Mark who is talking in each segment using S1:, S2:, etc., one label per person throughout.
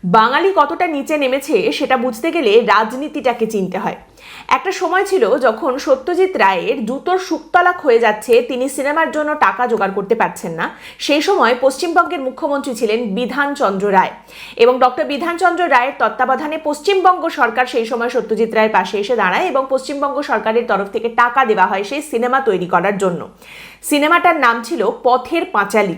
S1: বাঙালি কতটা নিচে নেমেছে সেটা বুঝতে গেলে রাজনীতিটাকে চিনতে হয়। একটা সময় ছিল যখন সত্যজিৎ রায়ের জুতোর শুকতলা হয়ে যাচ্ছে, তিনি সিনেমার জন্য টাকা জোগাড় করতে পারছেন না। সেই সময় পশ্চিমবঙ্গের মুখ্যমন্ত্রী ছিলেন বিধানচন্দ্র রায় এবং ডক্টর বিধানচন্দ্র রায়ের তত্ত্বাবধানে পশ্চিমবঙ্গ সরকার সেই সময় সত্যজিৎ রায়ের পাশে এসে দাঁড়ায় এবং পশ্চিমবঙ্গ সরকারের তরফ থেকে টাকা দেওয়া হয় সেই সিনেমা তৈরি করার জন্য। সিনেমাটার নাম ছিল পথের পাঁচালী,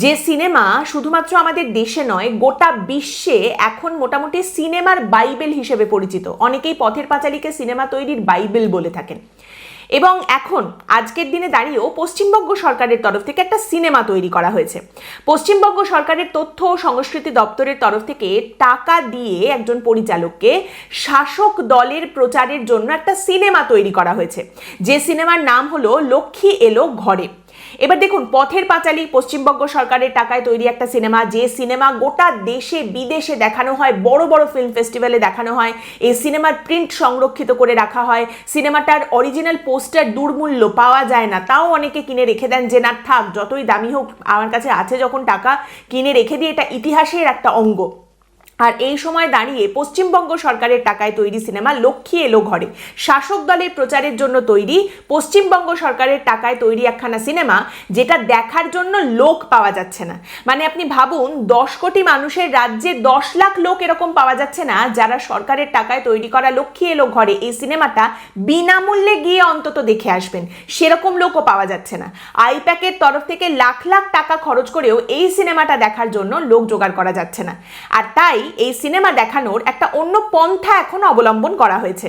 S1: যে সিনেমা শুধুমাত্র আমাদের দেশে নয় গোটা বিশ্বে এখন মোটামুটি সিনেমার বাইবেল হিসেবে পরিচিত। অনেকেই পথের পাঁচালীকে সিনেমা তৈরির বাইবেল বলে থাকেন। এবং এখন আজকের দিনে দাঁড়িয়েও পশ্চিমবঙ্গ সরকারের তরফ থেকে একটা সিনেমা তৈরি করা হয়েছে। পশ্চিমবঙ্গ সরকারের তথ্য ও সংস্কৃতি দপ্তরের তরফ থেকে টাকা দিয়ে একজন পরিচালককে শাসক দলের প্রচারের জন্য একটা সিনেমা তৈরি করা হয়েছে, যে সিনেমার নাম হলো লক্ষ্মী এলো ঘরে। এবার দেখুন, পথের পাঁচালী পশ্চিমবঙ্গ সরকারের টাকায় তৈরি একটা সিনেমা, যে সিনেমা গোটা দেশে বিদেশে দেখানো হয়, বড় বড় ফিল্ম ফেস্টিভ্যালে দেখানো হয়, এই সিনেমার প্রিন্ট সংরক্ষিত করে রাখা হয়, সিনেমাটার অরিজিনাল পোস্টার দুর্মূল্য পাওয়া যায় না, তাও অনেকে কিনে রেখে দেন যে না থাক যতই দামি হোক আমার কাছে আছে যখন টাকা, কিনে রেখে দিয়ে এটা ইতিহাসের একটা অঙ্গ। আর এই সময় দাঁড়িয়ে পশ্চিমবঙ্গ সরকারের টাকায় তৈরি সিনেমা লক্ষ্মী এলো ঘরে, শাসক দলের প্রচারের জন্য তৈরি পশ্চিমবঙ্গ সরকারের টাকায় তৈরি একখানা সিনেমা, যেটা দেখার জন্য লোক পাওয়া যাচ্ছে না। মানে আপনি ভাবুন, 10 কোটি মানুষের রাজ্যে 10 লাখ লোক এরকম পাওয়া যাচ্ছে না যারা সরকারের টাকায় তৈরি করা লক্ষ্মী এলো ঘরে এই সিনেমাটা বিনামূল্যে গিয়ে অন্তত দেখে আসবেন, সেরকম লোকও পাওয়া যাচ্ছে না। আইপ্যাকের তরফ থেকে লাখ লাখ টাকা খরচ করেও এই সিনেমাটা দেখার জন্য লোক জোগাড় করা যাচ্ছে না। আর তাই এই সিনেমা দেখানোর একটা অন্য পন্থা এখন অবলম্বন করা হয়েছে।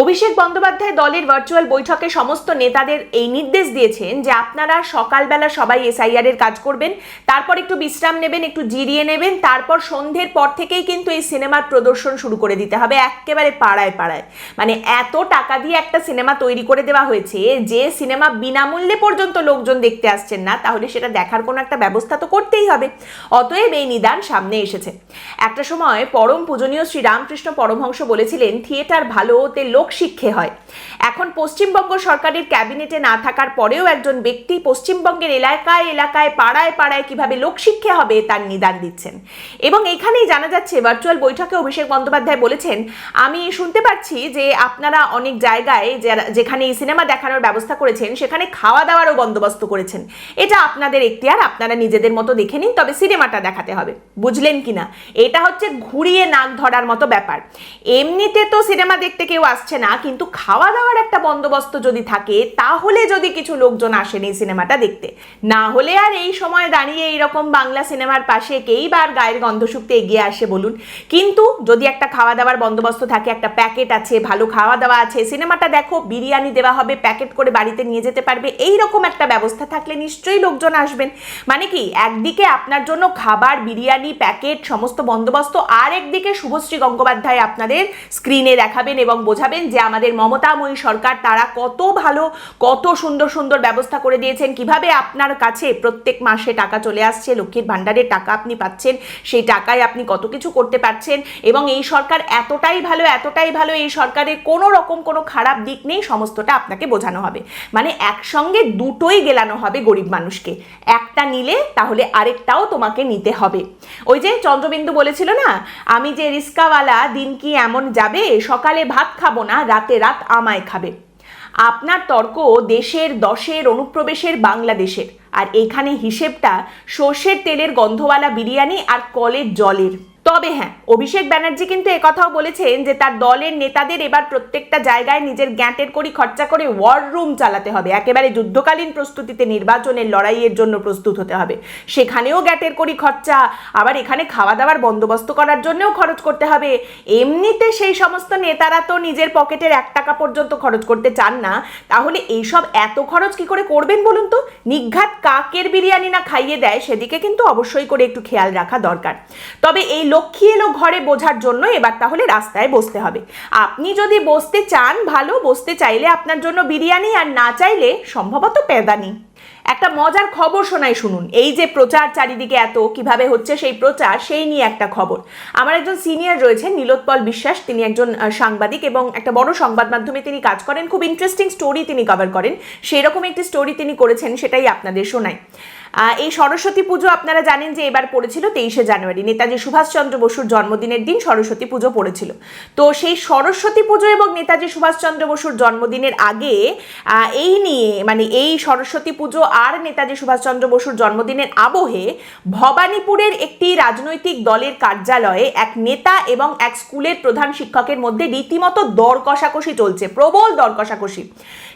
S1: অভিষেক বন্দ্যোপাধ্যায় দলের ভার্চুয়াল বৈঠকে সমস্ত নেতাদের এই নির্দেশ দিয়েছেন যে আপনারা সকালবেলা সবাই এসআইআর এর কাজ করবেন, তারপর একটু বিশ্রাম নেবেন, একটু জিরিয়ে নেবেন, তারপর সন্ধ্যের পর থেকেই কিন্তু এই সিনেমার প্রদর্শন শুরু করে দিতে হবে একেবারে পাড়ায় পাড়ায়। মানে এত টাকা দিয়ে একটা সিনেমা তৈরি করে দেওয়া হয়েছে, যে সিনেমা বিনামূল্যে পর্যন্ত লোকজন দেখতে আসছেন না, তাহলে সেটা দেখার কোনো একটা ব্যবস্থা তো করতেই হবে। অতএব এই নিদান সামনে এসেছে। একটা সময় পরম পূজনীয় শ্রী রামকৃষ্ণ পরমহংস বলেছিলেন থিয়েটার ভালো হতে লোকশিক্ষে হয়। এখন পশ্চিমবঙ্গ সরকারের ক্যাবিনেটে না থাকার পরেও একজন ব্যক্তি পশ্চিমবঙ্গের এলাকায় এলাকায় পাড়ায় পাড়ায় কিভাবে লোকশিক্ষে হবে তার নিদান দিচ্ছেন। এবং এখানেই জানা যাচ্ছে, ভার্চুয়াল বৈঠকে অভিষেক বন্দ্যোপাধ্যায় বলেছেন, আমি শুনতে পাচ্ছি যে আপনারা অনেক জায়গায় যেখানে এই সিনেমা দেখানোর ব্যবস্থা করেছেন সেখানে খাওয়া দাওয়ারও বন্দোবস্ত করেছেন। এটা আপনাদের এখতিয়ার, আপনারা নিজেদের মতো দেখে নিন, তবে সিনেমাটা দেখাতে হবে। বুঝলেন কিনা? এটা হচ্ছে ঘুরিয়ে নাক ধরার মতো ব্যাপার। এমনিতে তো সিনেমা দেখতে কেউ আসছে না, কিন্তু খাওয়া দাওয়ার একটা বন্দোবস্ত যদি থাকে তাহলে যদি কিছু লোকজন আসেন এই সিনেমাটা দেখতে, না হলে আর এই সময় দাঁড়িয়ে এইরকম বাংলা সিনেমার পাশে কেই বা গায়ের গন্ধ শুকতে এগিয়ে আসে বলুন। কিন্তু যদি একটা খাওয়া দাওয়ার বন্দোবস্ত থাকে, একটা প্যাকেট আছে, ভালো খাওয়া দাওয়া আছে, সিনেমাটা দেখো, বিরিয়ানি দেওয়া হবে, প্যাকেট করে বাড়িতে নিয়ে যেতে পারবে, এই রকম একটা ব্যবস্থা থাকলে নিশ্চয়ই লোকজন আসবেন। মানে কি, একদিকে আপনার জন্য খাবার, বিরিয়ানি, প্যাকেট সমস্ত বন্দোবস্ত, আর একদিকে শুভশ্রী গঙ্গোপাধ্যায় আপনাদের স্ক্রিনে দেখাবেন এবং বোঝাবেন যে আমাদের মমতাময়ী সরকার তারা কত ভালো, কত সুন্দর সুন্দর ব্যবস্থা করে দিয়েছেন, কিভাবে আপনার কাছে প্রত্যেক মাসে টাকা চলে আসছে, লক্ষ্মীর ভাণ্ডারের টাকা আপনি পাচ্ছেন, সেই টাকায় আপনি কত কিছু করতে পারছেন, এবং এই সরকার এতটাই ভালো, এতটাই ভালো, এই সরকারের কোনো রকম কোনো খারাপ দিক নেই, সমস্তটা আপনাকে বোঝানো হবে। মানে একসঙ্গে দুটোই গেলানো হবে গরিব মানুষকে, একটা নিলে তাহলে আরেকটাও তোমাকে নিতে হবে। ওই যে চন্দ্রবিন্দু বলেছিল না, আমি যে রিস্কাওয়ালা দিন কি এমন যাবে, সকালে ভাত খাবো না, রাতে রাত আমায় খাবে। আপনার তর্ক দেশের, দশের, অনুপ্রবেশের, বাংলাদেশের, আর এখানে হিসেবটা সর্ষের তেলের গন্ধওয়ালা বিরিয়ানি আর কলের জলের। তবে হ্যাঁ, অভিষেক ব্যানার্জি কিন্তু একথাও বলেছেন যে তার দলের নেতাদের এবার প্রত্যেকটা জায়গায় নিজের গ্যাঁটের করি খরচা করে ওয়ার রুম চালাতে হবে, একেবারে যুদ্ধকালীন প্রস্তুতিতে নির্বাচনের লড়াইয়ের জন্য প্রস্তুত হতে হবে, সেখানেও গ্যাঁটের করি খরচা, আবার এখানে খাওয়া দাওয়ার বন্দোবস্ত করার জন্যও খরচ করতে হবে। এমনিতে সেই সমস্ত নেতারা তো নিজের পকেটের 1 টাকা পর্যন্ত খরচ করতে চান না, তাহলে এইসব এত খরচ কি করে করবেন বলুন তো? নিঘাত কাকের বিরিয়ানি না খাইয়ে দেয় সেদিকে কিন্তু অবশ্যই করে একটু খেয়াল রাখা দরকার। তবে এই লক্ষ্মী এলো ঘরে বোঝার জন্য এবার তাহলে রাস্তায় বসতে হবে। আপনি যদি বসতে চান ভালো, বসতে চাইলে আপনার জন্য বিরিয়ানি, আর না চাইলে সম্ভবত পেদানি। একটা মজার খবর শোনাই, শুনুন। এই যে প্রচার চারিদিকে এত কিভাবে হচ্ছে সেই প্রচার, সেই নিয়ে একটা খবর। আমার একজন সিনিয়র রয়েছেন নীলোৎপল বিশ্বাস, তিনি একজন সাংবাদিক এবং একটা বড় সংবাদ মাধ্যমে তিনি কাজ করেন, খুব ইন্টারেস্টিং স্টোরি তিনি কভার করেন, সেই রকম একটি স্টোরি তিনি করেছেন, সেটাই আপনাদের শোনাই। এই সরস্বতী পুজো আপনারা জানেন যে এবার পড়েছিল 23শে জানুয়ারি, নেতাজি সুভাষচন্দ্র বসুর জন্মদিনের দিন সরস্বতী পুজো পড়েছিল। তো সেই সরস্বতী পুজো এবং নেতাজি সুভাষচন্দ্র বসুর জন্মদিনের আগে এই নিয়ে মানে এই সরস্বতী পুজো আর নেতাজি সুভাষচন্দ্র বসুর জন্মদিনের আবহে ভবানীপুরের একটি রাজনৈতিক দলের কার্যালয়ে এক নেতা এবং এক স্কুলের প্রধান শিক্ষকের মধ্যে রীতিমতো দর কষাকষি চলছে, প্রবল দর কষাকষি।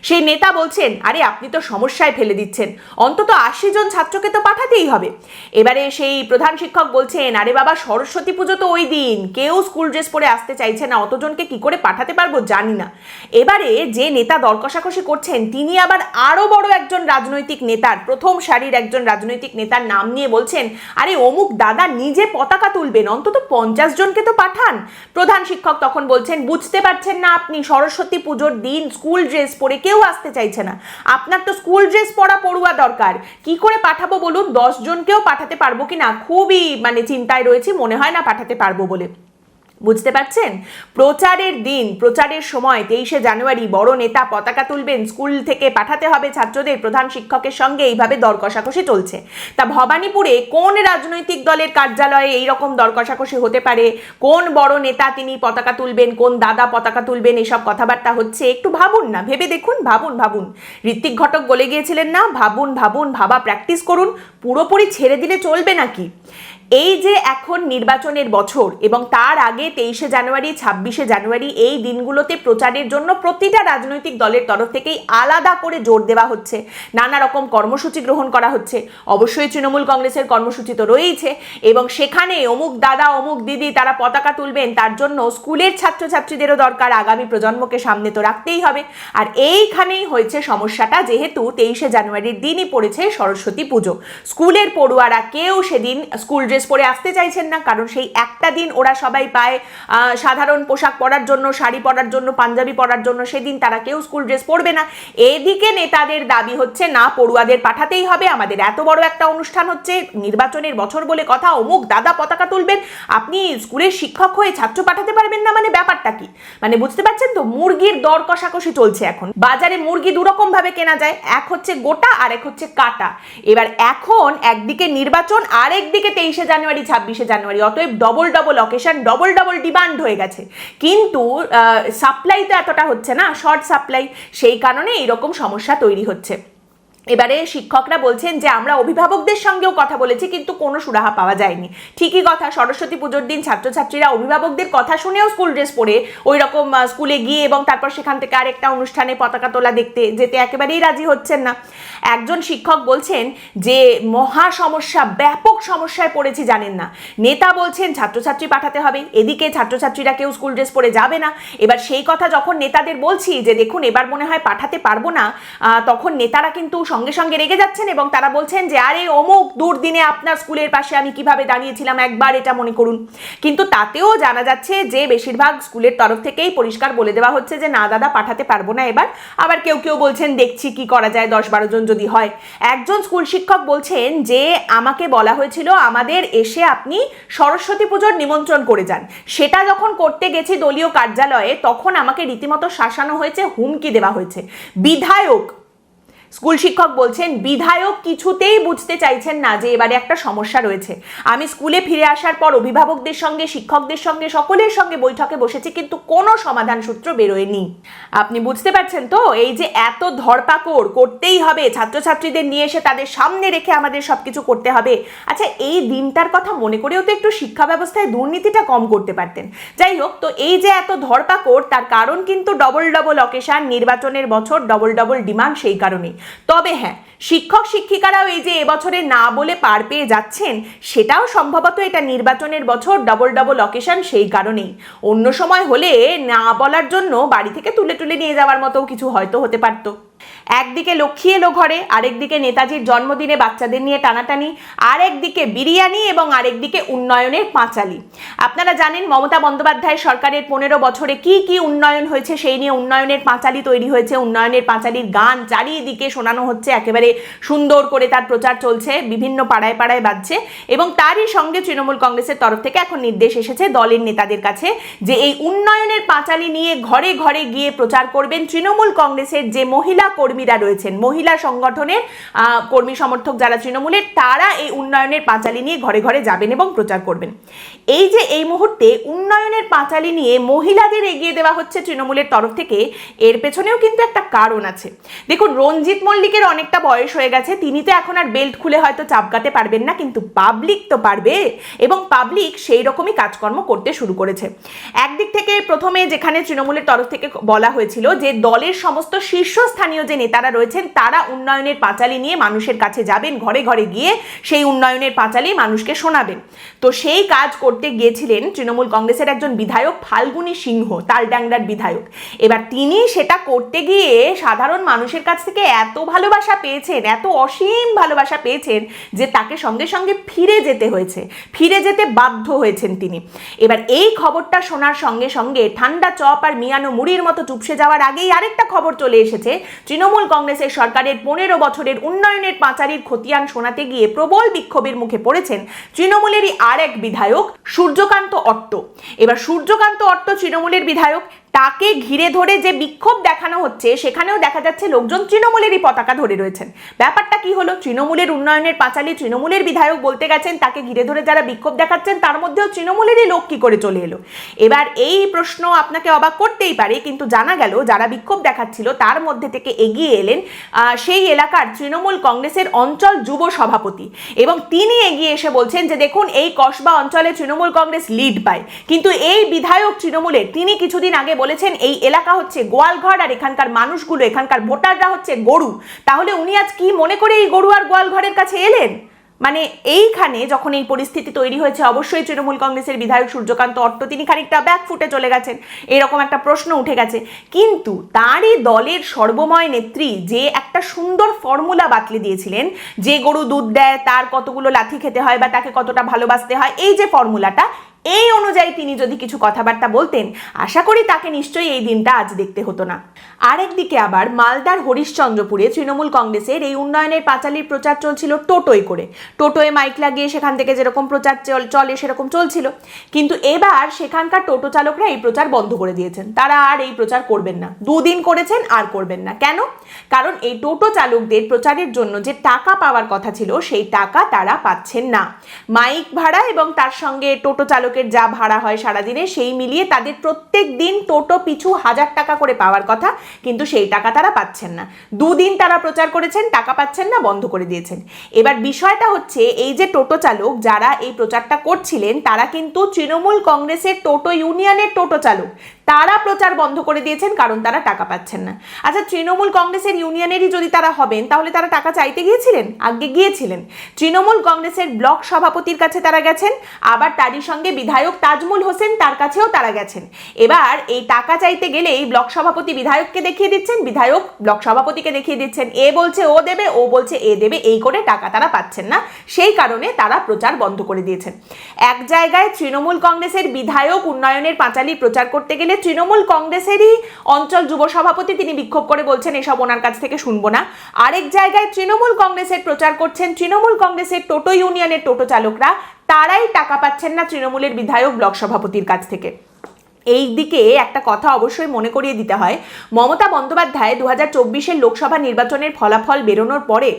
S1: সেই নেতা বলছেন, আরে আপনি তো সমস্যায় ফেলে দিচ্ছেন, অন্তত 80 জন ছাত্রকে তো পাঠাতেই হবে। এবারে সেই প্রধান শিক্ষক বলছেন, আরে বাবা সরস্বতী পুজো তো ওই দিন, কেউ স্কুল ড্রেস পরে আসতে চাইছে না, অতজনকে কি করে পাঠাতে পারবো জানি না। এবারে যে নেতা দর কষাকষি করছেন তিনি আবার আরো বড় একজন রাজনৈতিক নেতার, প্রথম সারির একজন রাজনৈতিক নেতার নাম নিয়ে বলছেন, আরে অমুক দাদা নিজে পতাকা তুলবেন, অন্তত 50 জনকে তো পাঠান। প্রধান শিক্ষক তখন বলছেন, বুঝতে পারছেন না আপনি, সরস্বতী পুজোর দিন স্কুল ড্রেস পরে কেউ আসতে চাইছে না, আপনার তো স্কুল ড্রেস পরা পড়ুয়া দরকার, কি করে পাঠাবো বলুন? 10 জনকেও পাঠাতে পারবো কিনা খুবই চিন্তায় রয়েছি, মনে হয় না পাঠাতে পারবো বলে। বুঝতে পারছেন? প্রচারের দিন, প্রচারের সময় 23শে জানুয়ারি বড় নেতা পতাকা তুলবেন, স্কুল থেকে পাঠাতে হবে ছাত্রদের, প্রধান শিক্ষকের সঙ্গে এইভাবে দর কষাকষি চলছে। তা ভবানীপুরে কোন রাজনৈতিক দলের কার্যালয়ে এইরকম দর কষাকষি হতে পারে? কোন বড় নেতা তিনি পতাকা তুলবেন, কোন দাদা পতাকা তুলবেন, এসব কথাবার্তা হচ্ছে। একটু ভাবুন না, ভেবে দেখুন, ভাবুন। ঋত্বিক ঘটক বলে গিয়েছিলেন না, ভাবুন, ভাবা প্র্যাকটিস করুন, পুরোপুরি ছেড়ে দিলে চলবে নাকি? এই যে এখন নির্বাচনের বছর এবং তার আগে 23শে জানুয়ারি 26শে জানুয়ারি এই দিনগুলোতে প্রচারের জন্য প্রতিটা রাজনৈতিক দলের তরফ থেকেই আলাদা করে জোর দেওয়া হচ্ছে, নানা রকম কর্মসূচি গ্রহণ করা হচ্ছে। অবশ্যই তৃণমূল কংগ্রেসের কর্মসূচি তো রয়েছে এবং সেখানে অমুক দাদা অমুক দিদি তারা পতাকা তুলবেন, তার জন্য স্কুলের ছাত্রছাত্রীদেরও দরকার, আগামী প্রজন্মকে সামনে তো রাখতেই হবে। আর এইখানেই হয়েছে সমস্যাটা, যেহেতু 23শে জানুয়ারির দিনই পড়েছে সরস্বতী পুজো, স্কুলের পড়ুয়ারা কেউ সেদিন স্কুল ড্রেস পরে আসতে চাইছেন না, কারণ সেই একটা দিন ওরা সবাই পায় সাধারণ পোশাক পরার জন্য, শাড়ি পরার জন্য, পাঞ্জাবি পরার জন্য, সেদিন তারা কেউ স্কুল ড্রেস পরবে না। এদিকে নেতাদের দাবি হচ্ছে, না পড়ুয়াদের পাঠাতেই হবে, আমাদের এত বড় একটা অনুষ্ঠান হচ্ছে, নির্বাচনের বছর বলে কথা, অমুক দাদা পতাকা তুলবেন, আপনি স্কুলের শিক্ষক হয়ে ছাত্র পাঠাতে পারবেন না, ব্যাপারটা কি? বুঝতে পারছেন তো, মুরগির দর কষাকষি চলছে এখন। বাজারে মুরগি দুরকম ভাবে কেনা যায়, এক হচ্ছে গোটা আর এক হচ্ছে কাটা। এবার এখন একদিকে নির্বাচন আর একদিকে 23শে জানুয়ারি 26শে জানুয়ারি, অতএব ডবল অকেশন, ডবল ডিমান্ড হয়ে গেছে। কিন্তু সাপ্লাই তো এতটা হচ্ছে না, শর্ট সাপ্লাই, সেই কারণে এইরকম সমস্যা তৈরি হচ্ছে। এবারে শিক্ষকরা বলছেন যে আমরা অভিভাবকদের সঙ্গেও কথা বলেছি কিন্তু কোনো সুরাহা পাওয়া যায়নি। ঠিকই কথা, সরস্বতী পুজোর দিন ছাত্রছাত্রীরা অভিভাবকদের কথা শুনেও স্কুল ড্রেস পরে ওই রকম স্কুলে গিয়ে এবং তারপর সেখান থেকে আরেকটা অনুষ্ঠানে পতাকা তোলা দেখতে যেতে একেবারেই রাজি হচ্ছেন না। একজন শিক্ষক বলছেন যে মহা সমস্যা, ব্যাপক সমস্যায় পড়েছি জানেন না। নেতা বলছেন ছাত্রছাত্রী পাঠাতে হবে, এদিকে ছাত্রছাত্রীরা কেউ স্কুল ড্রেস পরে যাবে না। এবার সেই কথা যখন নেতাদের বলছি যে দেখুন এবার মনে হয় পাঠাতে পারবো না, তখন নেতারা কিন্তু সঙ্গে সঙ্গে রেগে যাচ্ছেন এবং তারা বলছেন যে আরে অমুক দুর্দিনে আপনার স্কুলের পাশে আমি কিভাবে দাঁড়িয়েছিলাম একবার এটা মনে করুন। কিন্তু তাতেও জানা যাচ্ছে যে বেশিরভাগ স্কুলের তরফ থেকেই পরিষ্কার বলে দেওয়া হচ্ছে যে না দাদা পাঠাতে পারবো না এবার। আবার কেউ বলছেন দেখছি কি করা যায়, 10-12 জন যদি হয়। একজন স্কুল শিক্ষক বলছেন যে আমাকে বলা হয়েছিল আমাদের এসে আপনি সরস্বতী পুজোর নিমন্ত্রণ করে যান, সেটা যখন করতে গেছি দলীয় কার্যালয়ে তখন আমাকে রীতিমতো শাসানো হয়েছে, হুমকি দেওয়া হয়েছে। বিধায়ক, স্কুল শিক্ষক বলছেন বিধায়ক কিছুতেই বুঝতে চাইছেন না যে এবারে একটা সমস্যা রয়েছে। আমি স্কুলে ফিরে আসার পর অভিভাবকদের সঙ্গে, শিক্ষকদের সঙ্গে, সকলের সঙ্গে বৈঠকে বসেছি কিন্তু কোনো সমাধান সূত্র বেরোয়নি। আপনি বুঝতে পারছেন তো, এই যে এত ধরপাকড় করতেই হবে, ছাত্রছাত্রীদের নিয়ে এসে তাদের সামনে রেখে আমাদের সবকিছু করতে হবে। আচ্ছা এই দিনটার কথা মনে করেও তো একটু শিক্ষা ব্যবস্থায় দুর্নীতিটা কম করতে পারতেন। যাই হোক, তো এই যে এত ধরপাকড় তার কারণ কিন্তু ডবল অকেশন, নির্বাচনের বছর, ডবল ডিমান্ড, সেই কারণেই। তবে হ্যাঁ, শিক্ষক শিক্ষিকারাও এই যে এবছরে না বলে পার পেয়ে যাচ্ছেন, সেটাও সম্ভবত এটা নির্বাচনের বছর, ডবল অকেশন, সেই কারণেই। অন্য সময় হলে না বলার জন্য বাড়ি থেকে তুলে নিয়ে যাওয়ার মতো কিছু হয়তো হতে পারতো। একদিকে লক্ষ্মী এলো ঘরে, আরেকদিকে নেতাজির জন্মদিনে বাচ্চাদের নিয়ে টানাটানি, আরেকদিকে বিরিয়ানি এবং আরেকদিকে উন্নয়নের পাঁচালী। আপনারা জানেন মমতা বন্দ্যোপাধ্যায় সরকারের 15 বছরে কি উন্নয়ন হয়েছে, সেই নিয়ে উন্নয়নের পাঁচালী তৈরি হয়েছে। উন্নয়নের পাঁচালীর গান চারিদিকে শোনানো হচ্ছে, একেবারে সুন্দর করে তার প্রচার চলছে, বিভিন্ন পাড়ায় বাজছে। এবং তারই সঙ্গে তৃণমূল কংগ্রেসের তরফ থেকে এখন নির্দেশ এসেছে দলের নেতাদের কাছে যে এই উন্নয়নের পাঁচালী নিয়ে ঘরে গিয়ে প্রচার করবেন তৃণমূল কংগ্রেসের যে মহিলা কর্মী কর্মীরা রয়েছেন, মহিলা সংগঠনের কর্মী সমর্থক যারা তৃণমূলের, তারা এই উন্নয়নের পাঁচালী নিয়ে ঘরে ঘরে যাবেন এবং প্রচার করবেন। এই যে এই মুহূর্তে উন্নয়নের পাঁচালী নিয়ে মহিলাদের এগিয়ে দেওয়া হচ্ছে তৃণমূলের তরফ থেকে, এর পেছনেও কিন্তু একটা কারণ আছে। দেখুন, রঞ্জিত মল্লিকের অনেকটা বয়স হয়ে গেছে, তিনি তো এখন আর বেল্ট খুলে হয়তো চাপকাতে পারবেন না, কিন্তু পাবলিক তো পারবে, এবং পাবলিক সেই রকমই কাজকর্ম করতে শুরু করেছে। একদিক থেকে প্রথমে যেখানে তৃণমূলের তরফ থেকে বলা হয়েছিল যে দলের সমস্ত শীর্ষস্থানীয় যে নেতারা রয়েছেন তারা উন্নয়নের পাঁচালী নিয়ে মানুষের কাছে যাবেন, ঘরে ঘরে গিয়ে সেই উন্নয়নের পাঁচালী মানুষকে শোনাবেন। তো সেই কাজ করতে গিয়েছিলেন তৃণমূল কংগ্রেসের একজন বিধায়ক ফাল্গুনী সিংহ, তালডাংরার বিধায়ক। এবার তিনি সেটা করতে গিয়ে সাধারণ মানুষের কাছ থেকে এত ভালোবাসা পেয়েছেন, এত অসীম ভালোবাসা পেয়েছেন যে তাকে সঙ্গে সঙ্গে ফিরে যেতে হয়েছে, ফিরে যেতে বাধ্য হয়েছেন তিনি। এবার এই খবরটা শোনার সঙ্গে সঙ্গে ঠান্ডা চপ আর মিয়ানো মুড়ির মতো চুপসে যাওয়ার আগেই আরেকটা খবর চলে এসেছে। তৃণমূল কংগ্রেসের সরকারের 15 বছরের উন্নয়নের পাঁচালীর খতিয়ান শোনাতে গিয়ে প্রবল বিক্ষোভের মুখে পড়েছেন তৃণমূলেরই আর এক বিধায়ক সূর্যকান্ত অট্ট। এবার সূর্যকান্ত অট্ট তৃণমূলের বিধায়ক, তাকে ঘিরে ধরে যে বিক্ষোভ দেখানো হচ্ছে সেখানেও দেখা যাচ্ছে লোকজন তৃণমূলেরই পতাকা ধরে রয়েছেন। ব্যাপারটা কি হলো? তৃণমূলের উন্নয়নের পাঁচালী তৃণমূলের বিধায়ক বলতে গেছেন, তাকে ঘিরে ধরে যারা বিক্ষোভ দেখাচ্ছেন তার মধ্যেও তৃণমূলেরই লোক কি করে চলে এলো? এবার এই প্রশ্ন আপনাকে অবাক করতেই পারে, কিন্তু জানা গেল যারা বিক্ষোভ দেখাচ্ছিল তার মধ্যে থেকে এগিয়ে এলেন সেই এলাকার তৃণমূল কংগ্রেসের অঞ্চল যুব সভাপতি, এবং তিনি এগিয়ে এসে বলছেন যে দেখুন, এই কসবা অঞ্চলে তৃণমূল কংগ্রেস লিড পায়, কিন্তু এই বিধায়ক তৃণমূলের, তিনি কিছুদিন আগে বলেছেন এই এলাকা হচ্ছে গোয়ালঘর আর এখানকার মানুষগুলো, এখানকার ভোটাররা হচ্ছে গরু। তাহলে উনি আজ কি মনে করে এই গরু আর গোয়ালঘরের কাছে এলেন? মানে এইখানে যখন এই পরিস্থিতি তৈরি হয়েছে, অবশ্যই তৃণমূল কংগ্রেসের বিধায়ক সূর্যকান্ত অট্ট তিনি খানিকটা ব্যাক ফুটে চলে গেছেন, এরকম একটা প্রশ্ন উঠে গেছে। কিন্তু তারই দলের সর্বময় নেত্রী যে একটা সুন্দর ফর্মুলা বাতলে দিয়েছিলেন, যে গরু দুধ দেয় তার কতগুলো লাথি খেতে হয় বা তাকে কতটা ভালোবাসতে হয়, এই যে ফর্মুলাটা, এই অনুযায়ী তিনি যদি কিছু কথাবার্তা বলতেন, আশা করি তাকে নিশ্চয়ই এই দিনটা আজ দেখতে হতো না। আরেকদিকে আবার মালদার হরিশ্চন্দ্রপুরে তৃণমূল কংগ্রেসের এই উন্নয়নের পাঁচালীর প্রচার চলছিল টোটোয় করে, টোটোয় মাইক লাগিয়ে সেখান থেকে যেরকম প্রচার চলে সেরকম চলছিল। কিন্তু এবার সেখানকার টোটো চালকরা এই প্রচার বন্ধ করে দিয়েছেন, তারা আর এই প্রচার করবেন না। 2 দিন করেছেন, আর করবেন না। কেন? কারণ এই টোটো চালকদের প্রচারের জন্য যে টাকা পাওয়ার কথা ছিল সেই টাকা তারা পাচ্ছেন না। মাইক ভাড়া এবং তার সঙ্গে টোটো চালকের যা ভাড়া হয় সারাদিনে, সেই মিলিয়ে তাদের প্রত্যেক দিন টোটো পিছু 1000 টাকা করে পাওয়ার কথা, কিন্তু সেই টাকা তারা পাচ্ছেন না। 2 দিন তারা প্রচার করেছেন, টাকা পাচ্ছেন না, বন্ধ করে দিয়েছেন। এবার বিষয়টা হচ্ছে, এই যে টোটো চালক যারা এই প্রচারটা করছিলেন তারা কিন্তু তৃণমূল কংগ্রেসের টোটো ইউনিয়নের টোটো চালক, তারা প্রচার বন্ধ করে দিয়েছেন কারণ তারা টাকা পাচ্ছেন না। আচ্ছা, তৃণমূল কংগ্রেসের ইউনিয়নেরই যদি তারা হবেন তাহলে তারা টাকা চাইতে গিয়েছিলেন? আগে গিয়েছিলেন। তৃণমূল কংগ্রেসের ব্লক সভাপতির কাছে তারা গেছেন, আবার তারই সঙ্গে বিধায়ক তাজমুল হোসেন তার কাছেও তারা গেছেন। এবার এই টাকা চাইতে গেলেই ব্লক সভাপতি বিধায়ককে দেখিয়ে দিচ্ছেন, বিধায়ক ব্লক সভাপতিকে দেখিয়ে দিচ্ছেন, এ বলছে ও দেবে, ও বলছে এ দেবে, এই করে টাকা তারা পাচ্ছেন না, সেই কারণে তারা প্রচার বন্ধ করে দিয়েছেন। এক জায়গায় তৃণমূল কংগ্রেসের বিধায়ক উন্নয়নের পাঁচালী প্রচার করতে গেলে তৃণমূল কংগ্রেসেরই অঞ্চল যুব সভাপতি তিনি বিক্ষোভ করে বলছেন এসব ওনার কাছ থেকে শুনবো না। আরেক জায়গায় তৃণমূল কংগ্রেসের প্রচার করছেন তৃণমূল কংগ্রেসের টোটো ইউনিয়নের টোটো চালকরা, তারাই টাকা পাচ্ছেন না তৃণমূলের বিধায়ক ব্লক সভাপতির কাছ থেকে। এই দিকে একটা কথা অবশ্যই মনে করিয়ে দিতে হয়, মমতা বন্দ্যোপাধ্যায় 2024-এর লোকসভা নির্বাচনের ফলাফল বেরোনোর পরে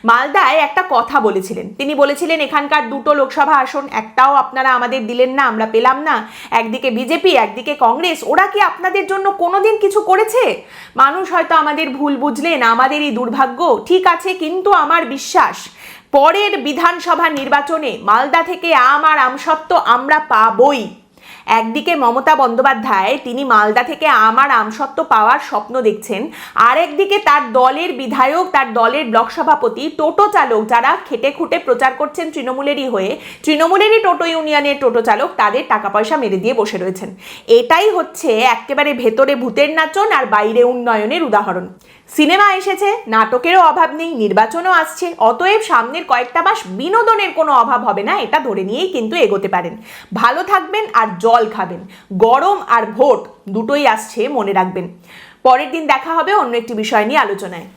S1: মালদায় একটা কথা বলেছিলেন। তিনি বলেছিলেন এখানকার 2টো লোকসভা আসন একটাও আপনারা আমাদের দিলেন না, আমরা পেলাম না। একদিকে বিজেপি, একদিকে কংগ্রেস, ওরা কি আপনাদের জন্য কোনোদিন কিছু করেছে? মানুষ হয়তো আমাদের ভুল বুঝলেন, আমাদেরই দুর্ভাগ্য, ঠিক আছে, কিন্তু আমার বিশ্বাস পরের বিধানসভা নির্বাচনে মালদা থেকে আম আর আমসত্ত্ব আমরা পাবই। একদিকে মমতা বন্দ্যোপাধ্যায় তিনি মালদা থেকে আমার আমসত্ত্ব পাওয়ার স্বপ্ন দেখছেন, আর একদিকে তার দলের বিধায়ক, তার দলের ব্লক সভাপতি, টোটো চালক যারা খেটে খুঁটে প্রচার করছেন তৃণমূলেরই হয়ে, তৃণমূলেরই টোটো ইউনিয়নের টোটো চালক, তাদের টাকা পয়সা মেরে দিয়ে বসে রয়েছেন। এটাই হচ্ছে একেবারে ভেতরে ভূতের নাচন আর বাইরে উন্নয়নের উদাহরণ। সিনেমা এসেছে, নাটকেরও অভাব নেই, নির্বাচনও আসছে, অতএব সামনের কয়েকটা মাস বিনোদনের কোনো অভাব হবে না, এটা ধরে নিয়েই কিন্তু এগোতে পারেন। ভালো থাকবেন আর জল খাবেন, গরম আর ভোট দুটোই আসছে, মনে রাখবেন। পরের দিন দেখা হবে অন্য একটি বিষয় নিয়ে আলোচনায়।